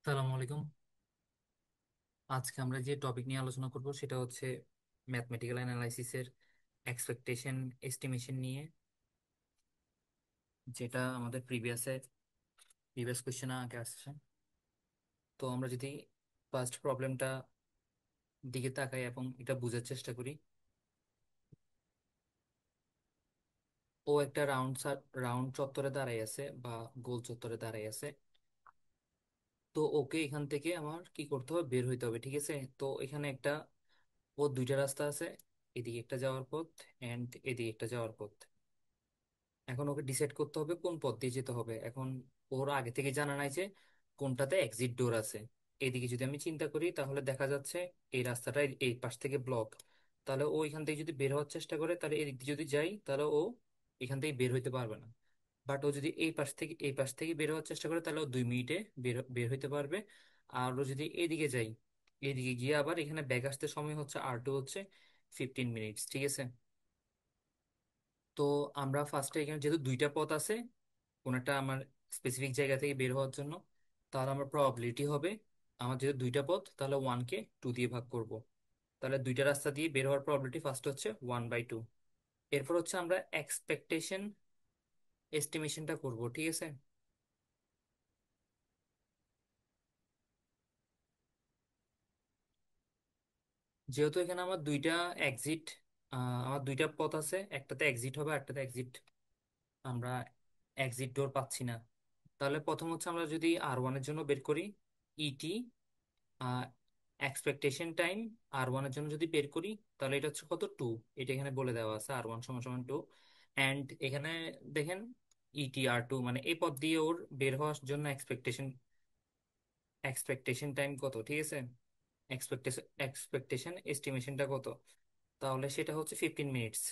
সালামু আলাইকুম। আজকে আমরা যে টপিক নিয়ে আলোচনা করব সেটা হচ্ছে ম্যাথমেটিক্যাল অ্যানালাইসিসের এক্সপেকটেশন এস্টিমেশন নিয়ে, যেটা আমাদের প্রিভিয়াস কোশ্চেনে আগে আসছে। তো আমরা যদি ফার্স্ট প্রবলেমটা দিকে তাকাই এবং এটা বোঝার চেষ্টা করি। ও একটা রাউন্ড চত্বরে দাঁড়াই আছে বা গোল চত্বরে দাঁড়াই আছে। তো ওকে এখান থেকে আমার কি করতে হবে, বের হইতে হবে, ঠিক আছে। তো এখানে ও দুইটা রাস্তা আছে, এদিকে একটা যাওয়ার পথ এন্ড এদিকে একটা যাওয়ার পথ। এখন ওকে ডিসাইড করতে হবে কোন পথ দিয়ে যেতে হবে। এখন ওর আগে থেকে জানা নাই যে কোনটাতে এক্সিট ডোর আছে। এদিকে যদি আমি চিন্তা করি তাহলে দেখা যাচ্ছে এই রাস্তাটা এই পাশ থেকে ব্লক। তাহলে ও এখান থেকে যদি বের হওয়ার চেষ্টা করে, তাহলে এদিক দিয়ে যদি যাই তাহলে ও এখান থেকে বের হইতে পারবে না। বাট ও যদি এই পাশ থেকে বের হওয়ার চেষ্টা করে তাহলে ও 2 মিনিটে বের বের হইতে পারবে। আর ও যদি এইদিকে যাই, এইদিকে গিয়ে আবার এখানে ব্যাক আসতে সময় হচ্ছে R2 হচ্ছে 15 মিনিটস, ঠিক আছে। তো আমরা ফার্স্টে এখানে যেহেতু দুইটা পথ আছে কোনটা আমার স্পেসিফিক জায়গা থেকে বের হওয়ার জন্য, তাহলে আমার প্রবাবিলিটি হবে, আমার যেহেতু দুইটা পথ তাহলে 1-কে 2 দিয়ে ভাগ করব। তাহলে দুইটা রাস্তা দিয়ে বের হওয়ার প্রবাবিলিটি ফার্স্ট হচ্ছে 1/2। এরপর হচ্ছে আমরা এক্সপেকটেশন এস্টিমেশনটা করব, ঠিক আছে। যেহেতু এখানে এক্সিট আমার দুইটা পথ আছে, একটাতে এক্সিট হবে একটাতে আমরা এক্সিট ডোর পাচ্ছি না। তাহলে প্রথম হচ্ছে আমরা যদি R1 এর জন্য বের করি, ইটি এক্সপেকটেশন টাইম R1 এর জন্য যদি বের করি, তাহলে এটা হচ্ছে কত, 2। এটা এখানে বলে দেওয়া আছে R1 সমান সমান 2। অ্যান্ড এখানে দেখেন ET R2 মানে এই পথ দিয়ে ওর বের হওয়ার জন্য এক্সপেকটেশন টাইম কত, ঠিক আছে। এক্সপেকটেশন এস্টিমেশনটা কত, তাহলে সেটা হচ্ছে 15 মিনিটস।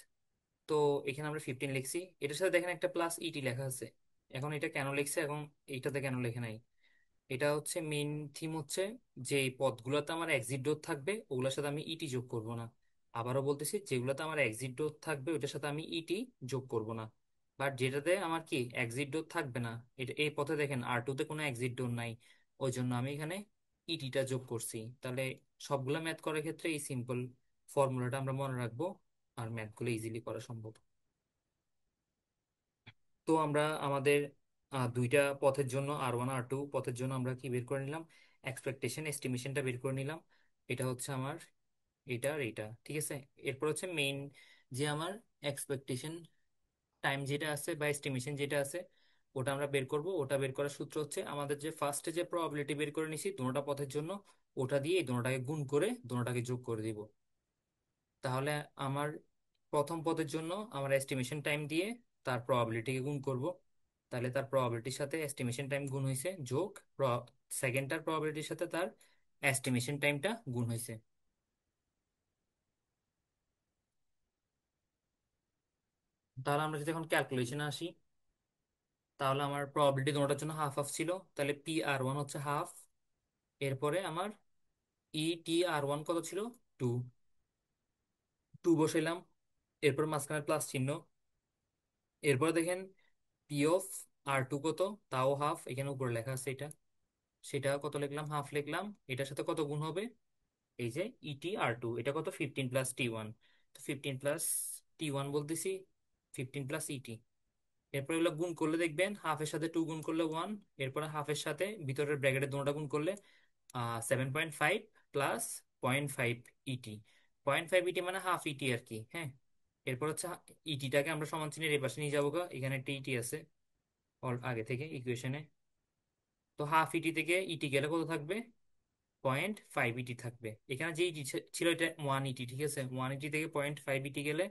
তো এখানে আমরা 15 লিখছি, এটার সাথে দেখেন একটা প্লাস ইটি লেখা আছে। এখন এটা কেন লিখছে এবং এইটাতে কেন লেখে নাই, এটা হচ্ছে মেইন থিম হচ্ছে যে এই পদগুলোতে আমার এক্সিট ডোর থাকবে ওগুলোর সাথে আমি ইটি যোগ করব না। আবারও বলতেছি, যেগুলোতে আমার এক্সিট ডোর থাকবে ওটার সাথে আমি ইটি যোগ করব না। বাট যেটাতে আমার কি এক্সিট ডোর থাকবে না, এটা এই পথে দেখেন R2 তে কোনো এক্সিট ডোর নাই, ওই জন্য আমি এখানে ইটিটা যোগ করছি। তাহলে সবগুলা ম্যাথ করার ক্ষেত্রে এই সিম্পল ফর্মুলাটা আমরা মনে রাখবো, আর ম্যাথগুলো ইজিলি করা সম্ভব। তো আমরা আমাদের দুইটা পথের জন্য R1 R2 পথের জন্য আমরা কি বের করে নিলাম, এক্সপেকটেশন এস্টিমেশনটা বের করে নিলাম। এটা হচ্ছে আমার এটা আর এটা, ঠিক আছে। এরপর হচ্ছে মেইন যে আমার এক্সপেকটেশন টাইম যেটা আছে বা এস্টিমেশন যেটা আছে ওটা আমরা বের করব। ওটা বের করার সূত্র হচ্ছে আমাদের যে ফার্স্টে যে প্রবাবিলিটি বের করে নিছি দুটোটা পথের জন্য, ওটা দিয়ে এই দুটোটাকে গুণ করে দুটোটাকে যোগ করে দিব। তাহলে আমার প্রথম পদের জন্য আমার এস্টিমেশন টাইম দিয়ে তার প্রবাবিলিটিকে গুণ করব। তাহলে তার প্রবাবিলিটির সাথে এস্টিমেশন টাইম গুণ হয়েছে, যোগ সেকেন্ডটার প্রবাবিলিটির সাথে তার এস্টিমেশন টাইমটা গুণ হয়েছে। তাহলে আমরা যদি এখন ক্যালকুলেশনে আসি, তাহলে আমার প্রবাবিলিটি দুটোটার জন্য হাফ হাফ ছিল, তাহলে PR1 হচ্ছে হাফ। এরপরে আমার ET R1 কত ছিল, 2। 2 বসাইলাম, এরপর মাঝখানে প্লাস চিহ্ন। এরপর দেখেন P(r2) কত, তাও হাফ, এখানে উপরে লেখা আছে এটা, সেটা কত লিখলাম, হাফ লিখলাম। এটার সাথে কত গুণ হবে, এই যে ET(r2) এটা কত, 15 + T1। তো 15 + T1 বলতেছি, 15 + ET। এরপর এগুলো গুণ করলে দেখবেন হাফের সাথে 2 গুণ করলে 1। এরপরে হাফের সাথে ভিতরের ব্র্যাকেটের দুটোটা গুণ করলে 7.5 প্লাস 0.5 ইটি। 0.5 ইটি মানে হাফ ইটি আর কি, হ্যাঁ। এরপর হচ্ছে ইটিটাকে আমরা সমান চিহ্নের এই পাশে নিয়ে যাবো গা, এখানে একটা ইটি আছে আগে থেকে ইকুয়েশনে। তো হাফ ইটি থেকে ইটি গেলে কত থাকবে, 0.5 ইটি থাকবে। এখানে যে ইটি ছিল এটা 1 ইটি, ঠিক আছে। 1 ইটি থেকে 0.5 ইটি গেলে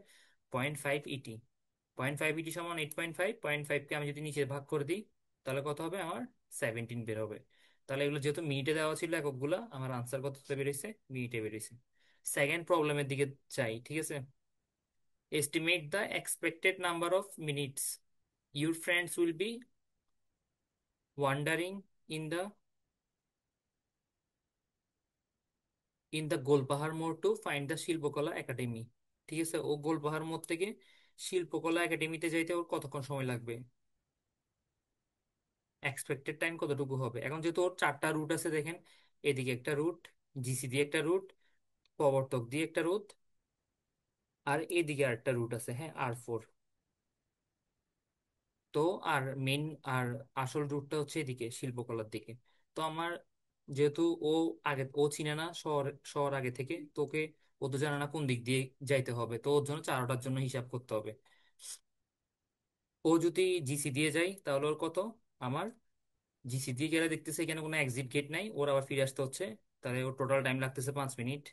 0.5 ইটি। 0.5 ইটি সমান 8.5। 0.5কে আমি যদি নিচে ভাগ করে দিই তাহলে কত হবে, আমার 17 বের হবে। তাহলে এগুলো যেহেতু মিনিটে দেওয়া ছিল এককগুলা, আমার আনসার কত বেরিয়েছে, মিনিটে বেরিয়েছে। সেকেন্ড প্রবলেমের দিকে চাই, ঠিক আছে। Estimate the expected number of minutes your friends will be wandering in the Golpahar মোড় টু ফাইন্ড দ্য শিল্পকলা একাডেমি। ঠিক আছে, ও গোলপাহাড় মোড় থেকে শিল্পকলা একাডেমিতে যাইতে ওর কতক্ষণ সময় লাগবে। এক্সপেক্টেড টাইম কতটুকু হবে। এখন যেহেতু ওর চারটা রুট আছে দেখেন, এদিকে একটা রুট, জিসি দিয়ে একটা রুট, প্রবর্তক দিয়ে একটা রুট, আর এদিকে আরেকটা রুট আছে, হ্যাঁ, R4। তো আর মেন আর আসল রুটটা হচ্ছে এদিকে শিল্পকলার দিকে। তো আমার যেহেতু ও আগে ও চিনে না শহর, শহর আগে থেকে তোকে, ও তো জানে না কোন দিক দিয়ে যাইতে হবে, তো ওর জন্য চারোটার জন্য হিসাব করতে হবে। ও যদি জিসি দিয়ে যায় তাহলে ওর কত, আমার জিসি দিয়ে গেলে দেখতেছে এখানে কোনো এক্সিট গেট নাই, ওর আবার ফিরে আসতে হচ্ছে, তাহলে ওর টোটাল টাইম লাগতেছে 5 মিনিট।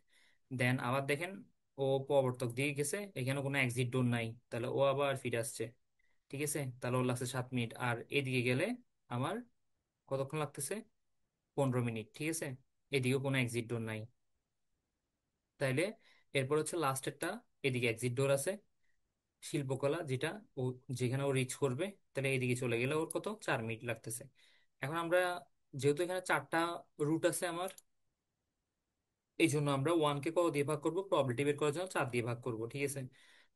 দেন আবার দেখেন ও প্রবর্তক দিয়ে গেছে, এখানে কোনো এক্সিট ডোর নাই, তাহলে ও আবার ফিরে আসছে, ঠিক আছে, তাহলে ওর লাগছে 7 মিনিট। আর এদিকে গেলে আমার কতক্ষণ লাগতেছে, 15 মিনিট, ঠিক আছে, এদিকেও কোনো এক্সিট ডোর নাই। তাইলে এরপর হচ্ছে লাস্টেরটা, এদিকে এক্সিট ডোর আছে, শিল্পকলা যেটা ও, যেখানে ও রিচ করবে, তাহলে এদিকে চলে গেলে ওর কত, 4 মিনিট লাগতেছে। এখন আমরা যেহেতু এখানে চারটা রুট আছে আমার, এই জন্য আমরা ওয়ানকে কত দিয়ে ভাগ করবো, প্রবাবিলিটি বের করার জন্য 4 দিয়ে ভাগ করবো, ঠিক আছে।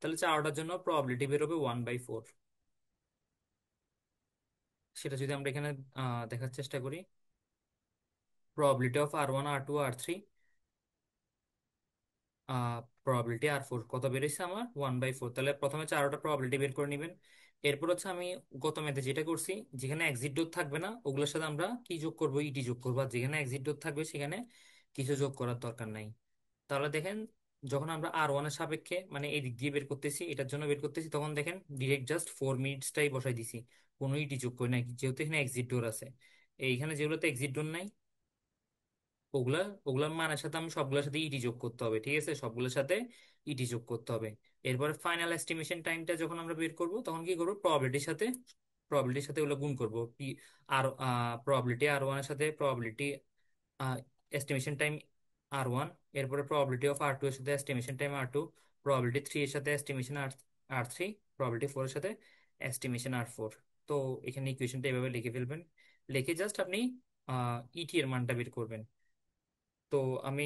তাহলে চারটার জন্য প্রবাবিলিটি বের হবে 1/4। সেটা যদি আমরা এখানে দেখার চেষ্টা করি, probability of R1 R2 R3, probability R4 কত বেরিয়েছে আমার, 1/4। তাহলে প্রথমে চারোটা প্রবাবিলিটি বের করে নেবেন। এরপর হচ্ছে আমি গত ম্যাথে যেটা করছি, যেখানে এক্সিট ডোর থাকবে না ওগুলোর সাথে আমরা কি যোগ করবো, ইটি যোগ করবো, আর যেখানে এক্সিট ডোর থাকবে সেখানে কিছু যোগ করার দরকার নাই। তাহলে দেখেন, যখন আমরা R1 এর সাপেক্ষে মানে এই দিক দিয়ে বের করতেছি, এটার জন্য বের করতেছি, তখন দেখেন ডিরেক্ট জাস্ট 4 মিনিটসটাই বসাই দিছি, কোনো ইটি যোগ করি নাই, যেহেতু এখানে এক্সিট ডোর আছে। এইখানে যেগুলোতে এক্সিট ডোর নাই, ওগুলা ওগুলার মানের সাথে আমি সবগুলোর সাথে ইটি যোগ করতে হবে, ঠিক আছে, সবগুলোর সাথে ইটি যোগ করতে হবে। এরপরে ফাইনাল এস্টিমেশন টাইমটা যখন আমরা বের করব, তখন কি করবো, প্রবাবিলিটির সাথে ওগুলো গুণ করবো, আর প্রবাবিলিটি R1 এর সাথে প্রবাবিলিটি এস্টিমেশন টাইম R1, এরপরে প্রবাবিলিটি অফ R2 এর সাথে এস্টিমেশন টাইম R2, প্রবাবিলিটি 3 এর সাথে এস্টিমেশন R3, প্রবাবিলিটি 4 এর সাথে এস্টিমেশন R4। তো এখানে ইকুয়েশনটা এভাবে লিখে ফেলবেন, লিখে জাস্ট আপনি ইটি এর মানটা বের করবেন। তো আমি,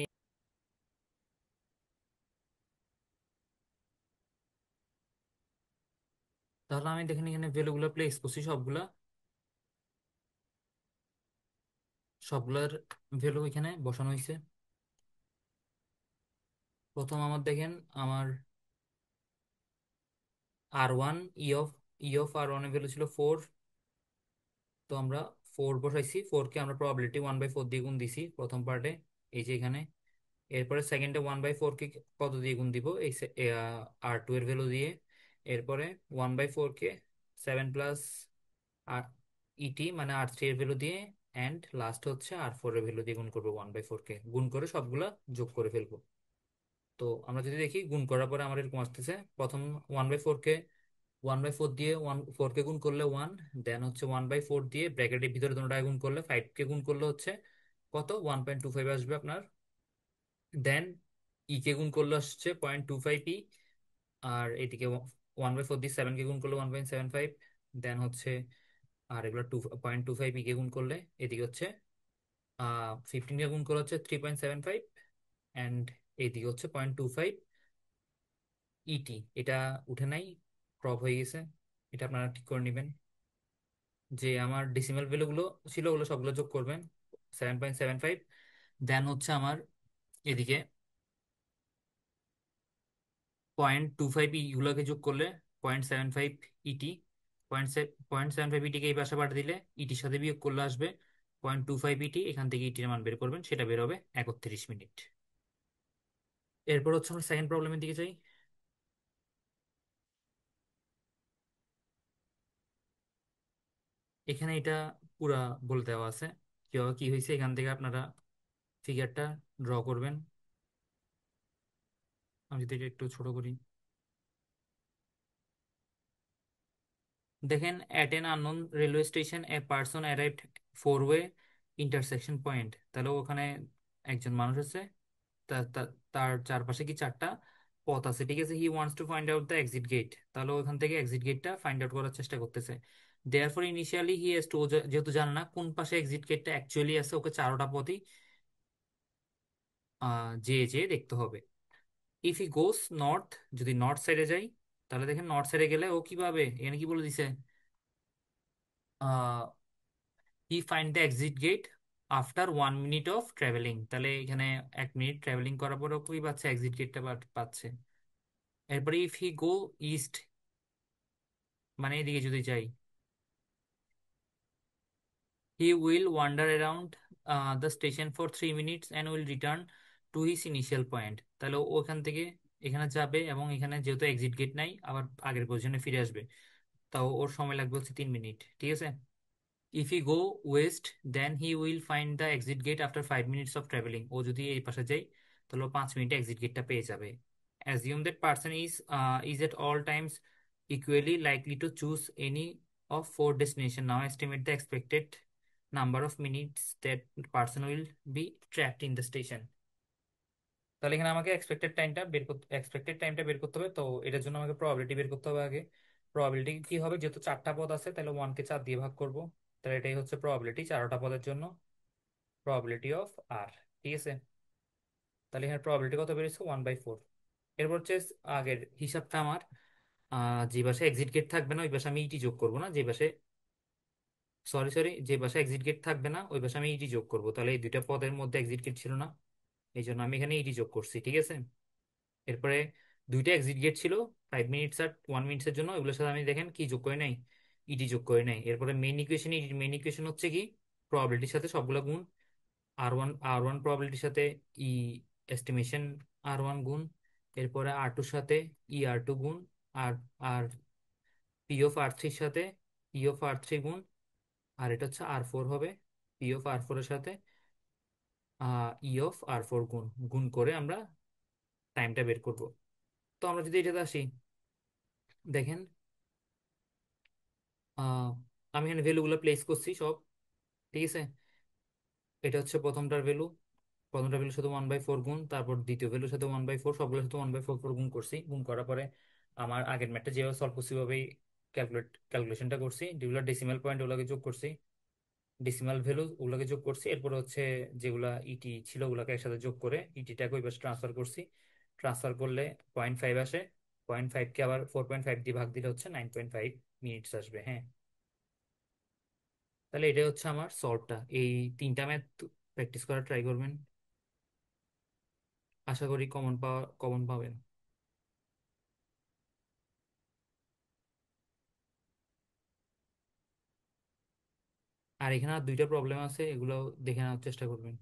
তাহলে আমি দেখেন এখানে ভ্যালুগুলো প্লেস করছি, সবগুলার ভ্যালু এখানে বসানো হয়েছে। প্রথম আমার দেখেন, আমার R1, ই অফ R1 এর ভ্যালু ছিল 4। তো আমরা 4 বসাইছি, 4কে আমরা প্রবাবিলিটি 1/4 দিয়ে গুণ দিছি প্রথম পার্টে, এই যে এখানে। এরপরে সেকেন্ডে 1/4 কে কত দিয়ে গুণ দিব, এই R2 এর ভ্যালু দিয়ে। এরপরে 1/4 কে 7 প্লাস আর ইটি মানে R3 এর ভ্যালু দিয়ে, অ্যান্ড লাস্ট হচ্ছে R4 এর ভ্যালু দিয়ে গুণ করবো, 1/4 কে গুণ করে সবগুলা যোগ করে ফেলবো। তো আমরা যদি দেখি গুণ করার পরে আমার এরকম আসতেছে, প্রথম 1/4 কে 1/4 দিয়ে 4 কে গুণ করলে 1, দেন হচ্ছে 1/4 দিয়ে ব্র্যাকেটের ভিতরে দুটোটায় গুণ করলে 5 কে গুণ করলে হচ্ছে কত, 1.25 আসবে আপনার। দেন ই কে গুণ করলে আসছে 0.25 ই, আর এদিকে 1/4 দিয়ে 7 কে গুণ করলে 1.75। দেন হচ্ছে আর এগুলো 2.25 ই কে গুণ করলে এদিকে হচ্ছে 15 কে গুণ করলে হচ্ছে 3.75, অ্যান্ড এইদিকে হচ্ছে 0.25 ইটি। এটা উঠে নাই, ক্রপ হয়ে গেছে, এটা আপনারা ঠিক করে নেবেন। যে আমার ডেসিমাল ভ্যালুগুলো ছিল ওগুলো সবগুলো যোগ করবেন, 7.75। দেন হচ্ছে আমার এদিকে 0.25 ইগুলোকে যোগ করলে 0.75 ইটি, 0.75 ইটিকে এই পাশে পাঠিয়ে দিলে ইটির সাথে বিয়োগ করলে আসবে 0.25 ইটি, এখান থেকে ইটির মান বের করবেন, সেটা বের হবে 31 মিনিট। এরপর হচ্ছে আমরা সেকেন্ড প্রবলেমের দিকে যাই। এখানে এটা পুরা বলে দেওয়া আছে কিভাবে কি হয়েছে, এখান থেকে আপনারা ফিগারটা ড্র করবেন। আমি যদি এটা একটু ছোট করি, দেখেন, at N unknown railway station a person arrived 4 way intersection point. তাহলে ওখানে একজন মানুষ আছে, তার চারপাশে কি চারটা পথ আছে, ঠিক আছে। He wants to find out the exit gate, তাহলে ওখান থেকে এক্সিট গেটটা ফাইন্ড আউট করার চেষ্টা করতেছে। Therefore initially he has to, যেহেতু জানে না কোন পাশে এক্সিট গেটটা অ্যাকচুয়ালি আছে, ওকে চারোটা পথই যে যে দেখতে হবে। ইফ ই গোস নর্থ, যদি নর্থ সাইডে যাই, তাহলে দেখেন নর্থ সাইডে গেলে ও কিভাবে, এখানে কি বলে দিছে, he find the exit gate after 1 minute of travelling, তাহলে এখানে 1 মিনিট ট্রাভেলিং করার পরে কি পাচ্ছে, এক্সিট গেটটা পাচ্ছে। এরপরে ইফ হি গো ইস্ট, মানে এদিকে যদি যাই, he will wonder around the station for 3 minutes and will return to his initial point. তাহলে ও ওখান থেকে এখানে যাবে এবং এখানে যেহেতু এক্সিট গেট নাই আবার আগের পজিশনে ফিরে আসবে, তাও ওর সময় লাগবে হচ্ছে 3 মিনিট, ঠিক আছে। If he go west then he will find the exit gate after 5 minutes of travelling, ও যদি এই পাশে যায় তাহলে ও 5 মিনিটে এক্সিট গেটটা পেয়ে যাবে। Assume that person is at all Times equally likely to choose any of four destination. Now estimate the expected number of minutes that person will be trapped in the station. তাহলে এখানে আমাকে expected টাইমটা বের করতে হবে। তো এটার জন্য আমাকে প্রবাবিলিটি বের করতে হবে আগে। প্রবাবিলিটি কি হবে, যেহেতু চারটা পদ আছে তাহলে 1 কে 4 দিয়ে ভাগ করব। তাহলে এটাই হচ্ছে প্রবাবিলিটি চারটা পদের জন্য, প্রবাবিলিটি অফ আর, ঠিক আছে। তাহলে এখানে প্রবাবিলিটি কত বেরিয়েছে, 1/4। এরপর হচ্ছে আগের হিসাবটা আমার, যে পাশে এক্সিট গেট থাকবে না ওই পাশে আমি ইটি যোগ করবো না, যে পাশে সরি যে পাশে এক্সিট গেট থাকবে না ওই পাশে আমি ইটি যোগ করবো। তাহলে এই দুইটা পদের মধ্যে এক্সিট গেট ছিল না, এই জন্য আমি এখানে ইটি যোগ করছি, ঠিক আছে। এরপরে দুইটা এক্সিট গেট ছিল 5 মিনিটস আর 1 মিনিটসের জন্য, ওইগুলোর সাথে আমি দেখেন কি যোগ করে নাই, ইটি যোগ করে নাই। এরপরে মেইন ইকুয়েশন হচ্ছে কি, প্রবাবিলিটির সাথে সবগুলো গুণ, আর ওয়ান প্রবাবিলিটির সাথে ই এস্টিমেশন আর ওয়ান গুণ, এরপরে আর টুর সাথে আর টু গুণ, আর আর পি অফ আর থ্রির সাথে পি অফ আর থ্রি গুণ, আর এটা হচ্ছে আর ফোর হবে পি অফ আর ফোরের সাথে ই অফ আর ফোর গুণ, গুণ করে আমরা টাইমটা বের করব। তো আমরা যদি এটাতে আসি, দেখেন আহ, আমি এখানে ভ্যালুগুলো প্লেস করছি সব, ঠিক আছে। এটা হচ্ছে প্রথমটার ভ্যালু সাথে 1/4 গুণ, তারপর দ্বিতীয় ভ্যালুর সাথে 1/4, সবগুলোর সাথে 1/4 গুণ করছি। গুণ করার পরে আমার আগের ম্যাথটা যেভাবে সলভ করছি ওইভাবেই ক্যালকুলেশনটা করছি, যেগুলো ডেসিমাল পয়েন্ট ওগুলোকে যোগ করছি, ডেসিমাল ভ্যালু ওগুলোকে যোগ করছি। এরপর হচ্ছে যেগুলা ইটি ছিল ওগুলোকে একসাথে যোগ করে ইটিটাকে ওই পাশে ট্রান্সফার করছি। ট্রান্সফার করলে 0.5 আসে, 0.5কে আবার 4.5 দিয়ে ভাগ দিলে হচ্ছে 9.5 মিনিটস আসবে, হ্যাঁ। তাহলে এটাই হচ্ছে আমার সলভটা। এই তিনটা ম্যাথ প্র্যাকটিস করা ট্রাই করবেন, আশা করি কমন পাবেন। আর এখানে আর দুইটা প্রবলেম আছে, এগুলো দেখে নেওয়ার চেষ্টা করবেন।